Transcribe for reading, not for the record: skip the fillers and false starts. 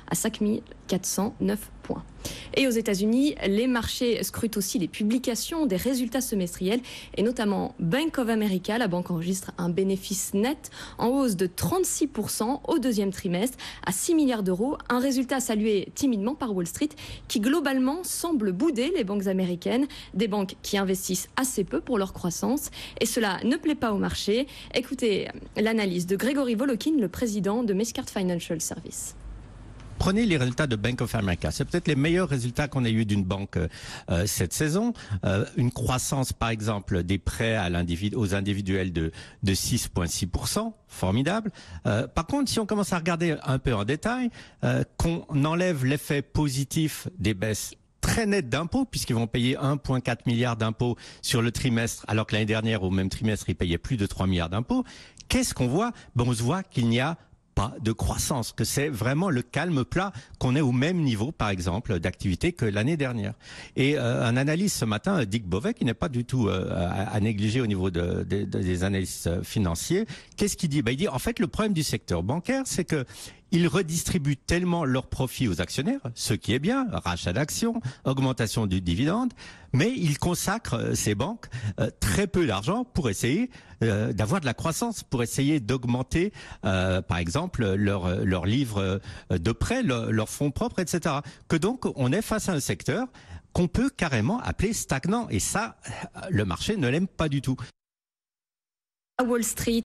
à 5 409 points. Et aux États-Unis, les marchés scrutent aussi les publications des résultats semestriels et notamment Bank of America. La banque enregistre un bénéfice net en hausse de 36% au deuxième trimestre à 6 milliards d'euros. Un résultat salué timidement par Wall Street qui globalement semble bouder les banques américaines, des banques qui investissent assez peu pour leur croissance. Et cela ne plaît pas au marché. Écoutez l'analyse de Grégory Volokin, le président de Mescart Financial Services. Prenez les résultats de Bank of America. C'est peut-être les meilleurs résultats qu'on ait eu d'une banque cette saison. Une croissance, par exemple, des prêts aux individuels de 6,6%. Formidable. Par contre, si on commence à regarder un peu en détail, qu'on enlève l'effet positif des baisses très nettes d'impôts, puisqu'ils vont payer 1,4 milliard d'impôts sur le trimestre, alors que l'année dernière, au même trimestre, ils payaient plus de 3 milliards d'impôts. Qu'est-ce qu'on voit? On se voit qu'il n'y a pas de croissance, que c'est vraiment le calme plat, qu'on est au même niveau, par exemple, d'activité que l'année dernière. Et un analyste ce matin, Dick Bovey, qui n'est pas du tout à négliger au niveau des analystes financiers, qu'est-ce qu'il dit? Il dit, en fait, le problème du secteur bancaire, c'est que ils redistribuent tellement leurs profits aux actionnaires, ce qui est bien, rachat d'actions, augmentation du dividende, mais ils consacrent, ces banques, très peu d'argent pour essayer d'avoir de la croissance, pour essayer d'augmenter, par exemple, leurs livres de prêt, leurs fonds propres, etc. Que donc, on est face à un secteur qu'on peut carrément appeler stagnant. Et ça, le marché ne l'aime pas du tout. À Wall Street,